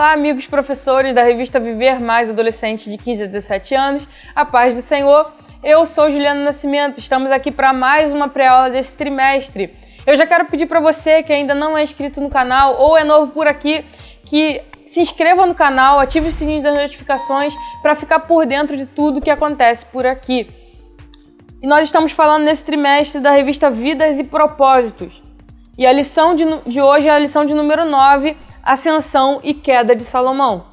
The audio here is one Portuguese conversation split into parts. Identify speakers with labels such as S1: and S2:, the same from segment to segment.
S1: Olá, amigos professores da revista Viver Mais Adolescente de 15 a 17 anos, a paz do Senhor. Eu sou Juliana Nascimento, estamos aqui para mais uma pré-aula desse trimestre. Eu já quero pedir para você que ainda não é inscrito no canal ou é novo por aqui, que se inscreva no canal, ative o sininho das notificações para ficar por dentro de tudo que acontece por aqui. E nós estamos falando nesse trimestre da revista Vidas e Propósitos. E a lição de hoje é a lição de número 9, Ascensão e Queda de Salomão.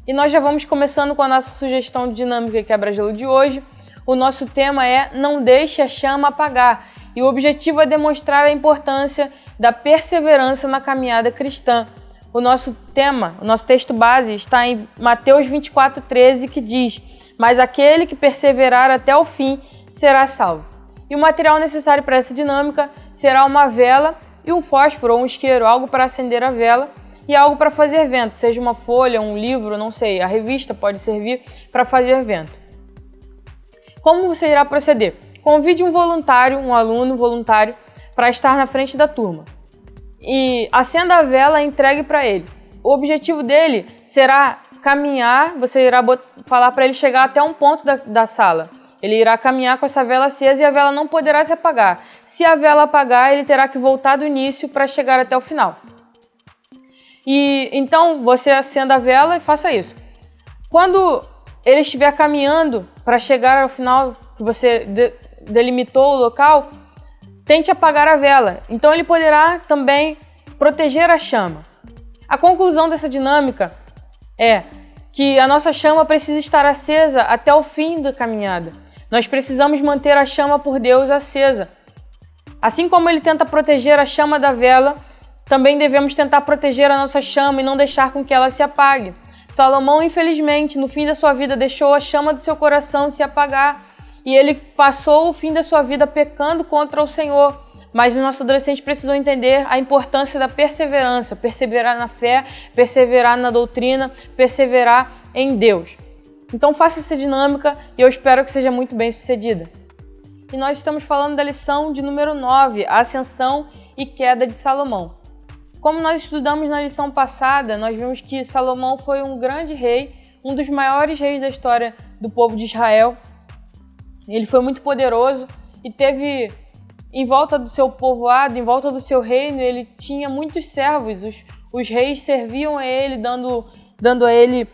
S1: E nós já vamos começando com a nossa sugestão de dinâmica e quebra-gelo de hoje. O nosso tema é Não deixe a chama apagar. E o objetivo é demonstrar a importância da perseverança na caminhada cristã. O nosso tema, o nosso texto base está em Mateus 24:13, que diz: Mas aquele que perseverar até o fim será salvo. E o material necessário para essa dinâmica será uma vela e um fósforo ou um isqueiro, algo para acender a vela e algo para fazer vento, seja uma folha, um livro, não sei, a revista pode servir para fazer vento. Como você irá proceder? Convide um voluntário, um aluno voluntário, para estar na frente da turma e acenda a vela e entregue para ele. O objetivo dele será caminhar, você irá falar para ele chegar até um ponto da sala. Ele irá caminhar com essa vela acesa e a vela não poderá se apagar. Se a vela apagar, ele terá que voltar do início para chegar até o final. E então você acenda a vela e faça isso. Quando ele estiver caminhando para chegar ao final, que você delimitou o local, tente apagar a vela. Então ele poderá também proteger a chama. A conclusão dessa dinâmica é que a nossa chama precisa estar acesa até o fim da caminhada. Nós precisamos manter a chama por Deus acesa. Assim como ele tenta proteger a chama da vela, também devemos tentar proteger a nossa chama e não deixar com que ela se apague. Salomão, infelizmente, no fim da sua vida, deixou a chama do seu coração se apagar e ele passou o fim da sua vida pecando contra o Senhor. Mas o nosso adolescente precisou entender a importância da perseverança, perseverar na fé, perseverar na doutrina, perseverar em Deus. Então faça essa dinâmica e eu espero que seja muito bem sucedida. E nós estamos falando da lição de número 9, a Ascensão e Queda de Salomão. Como nós estudamos na lição passada, nós vimos que Salomão foi um grande rei, um dos maiores reis da história do povo de Israel. Ele foi muito poderoso e teve, em volta do seu povoado, em volta do seu reino, ele tinha muitos servos. Os reis serviam a ele, dando a ele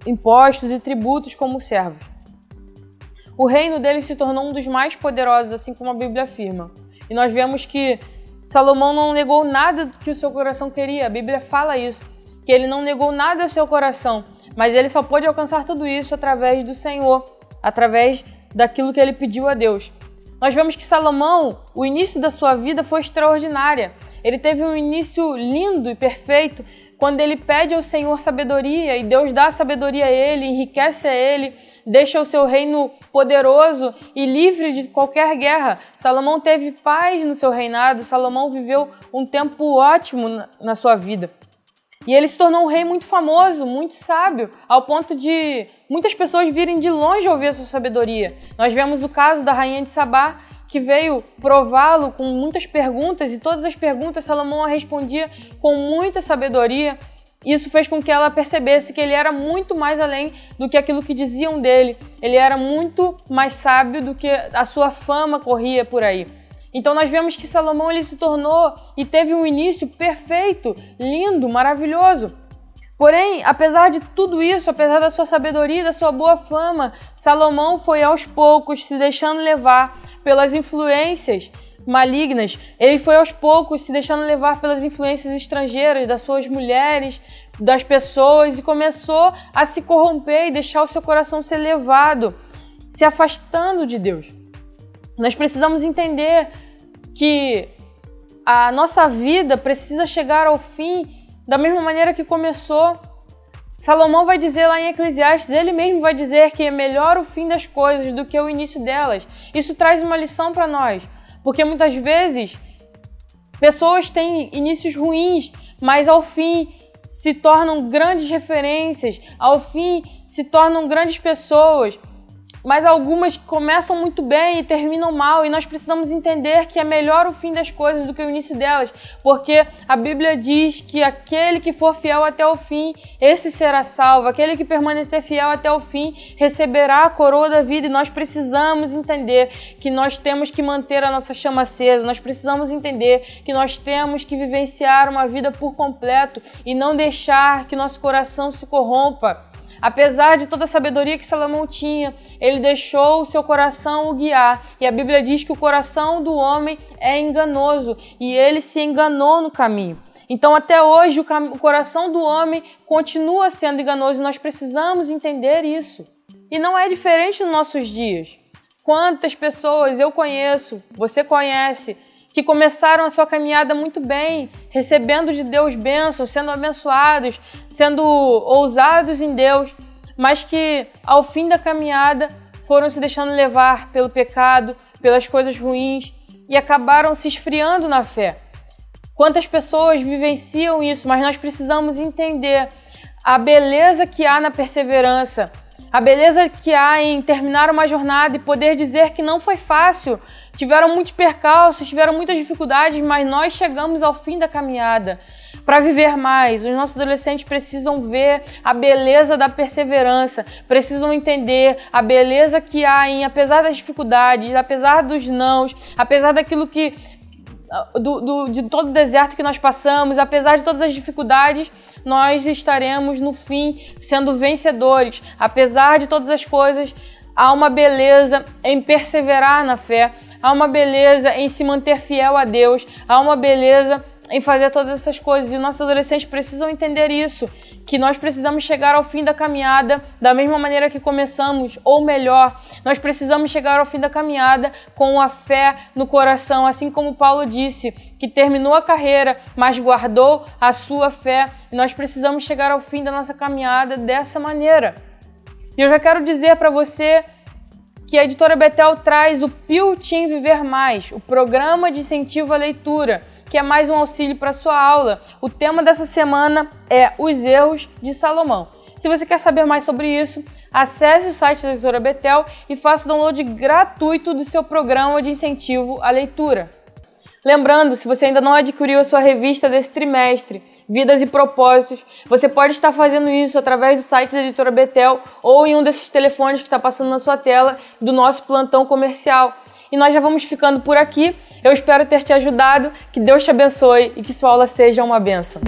S1: impostos e tributos como servos. O reino dele se tornou um dos mais poderosos, assim como a Bíblia afirma. E nós vemos que Salomão não negou nada do que o seu coração queria. A Bíblia fala isso, que ele não negou nada ao seu coração, mas ele só pôde alcançar tudo isso através do Senhor, através daquilo que ele pediu a Deus. Nós vemos que Salomão, o início da sua vida foi extraordinária. Ele teve um início lindo e perfeito quando ele pede ao Senhor sabedoria e Deus dá sabedoria a ele, enriquece a ele, deixa o seu reino poderoso e livre de qualquer guerra. Salomão teve paz no seu reinado, Salomão viveu um tempo ótimo na sua vida. E ele se tornou um rei muito famoso, muito sábio, ao ponto de muitas pessoas virem de longe ouvir a sua sabedoria. Nós vemos o caso da rainha de Sabá, que veio prová-lo com muitas perguntas, e todas as perguntas Salomão respondia com muita sabedoria. Isso fez com que ela percebesse que ele era muito mais além do que aquilo que diziam dele. Ele era muito mais sábio do que a sua fama corria por aí. Então nós vemos que Salomão ele se tornou e teve um início perfeito, lindo, maravilhoso. Porém, apesar de tudo isso, apesar da sua sabedoria e da sua boa fama, Salomão foi aos poucos se deixando levar pelas influências malignas. Ele foi aos poucos se deixando levar pelas influências estrangeiras, das suas mulheres, das pessoas, e começou a se corromper e deixar o seu coração ser levado, se afastando de Deus. Nós precisamos entender que a nossa vida precisa chegar ao fim da mesma maneira que começou. Salomão vai dizer lá em Eclesiastes, ele mesmo vai dizer que é melhor o fim das coisas do que o início delas. Isso traz uma lição para nós, porque muitas vezes pessoas têm inícios ruins, mas ao fim se tornam grandes referências, ao fim se tornam grandes pessoas. mas algumas começam muito bem e terminam mal, e nós precisamos entender que é melhor o fim das coisas do que o início delas, porque a Bíblia diz que aquele que for fiel até o fim, esse será salvo, aquele que permanecer fiel até o fim receberá a coroa da vida, e nós precisamos entender que nós temos que manter a nossa chama acesa, nós precisamos entender que nós temos que vivenciar uma vida por completo e não deixar que nosso coração se corrompa. Apesar de toda a sabedoria que Salomão tinha, ele deixou o seu coração o guiar. E a Bíblia diz que o coração do homem é enganoso e ele se enganou no caminho. Então, até hoje, o coração do homem continua sendo enganoso e nós precisamos entender isso. E não é diferente nos nossos dias. Quantas pessoas eu conheço, você conhece, que começaram a sua caminhada muito bem, recebendo de Deus bênçãos, sendo abençoados, sendo ousados em Deus, mas que ao fim da caminhada foram se deixando levar pelo pecado, pelas coisas ruins e acabaram se esfriando na fé. Quantas pessoas vivenciam isso, mas nós precisamos entender a beleza que há na perseverança, a beleza que há em terminar uma jornada e poder dizer que não foi fácil. Tiveram muitos percalços, tiveram muitas dificuldades, mas nós chegamos ao fim da caminhada. Para viver mais, os nossos adolescentes precisam ver a beleza da perseverança, precisam entender a beleza que há em, apesar das dificuldades, apesar dos nãos, apesar daquilo que de todo o deserto que nós passamos, apesar de todas as dificuldades, nós estaremos no fim sendo vencedores. Apesar de todas as coisas, há uma beleza em perseverar na fé, há uma beleza em se manter fiel a Deus, há uma beleza em fazer todas essas coisas. E nossos adolescentes precisam entender isso, que nós precisamos chegar ao fim da caminhada da mesma maneira que começamos, ou melhor, nós precisamos chegar ao fim da caminhada com a fé no coração, assim como Paulo disse, que terminou a carreira, mas guardou a sua fé. E nós precisamos chegar ao fim da nossa caminhada dessa maneira. E eu já quero dizer para você que a Editora Betel traz o Pio Team Viver Mais, o programa de incentivo à leitura, que é mais um auxílio para a sua aula. O tema dessa semana é os erros de Salomão. Se você quer saber mais sobre isso, acesse o site da Editora Betel e faça o download gratuito do seu programa de incentivo à leitura. Lembrando, se você ainda não adquiriu a sua revista desse trimestre, Vidas e Propósitos, você pode estar fazendo isso através do site da Editora Betel ou em um desses telefones que está passando na sua tela do nosso plantão comercial. E nós já vamos ficando por aqui. Eu espero ter te ajudado, que Deus te abençoe e que sua aula seja uma bênção.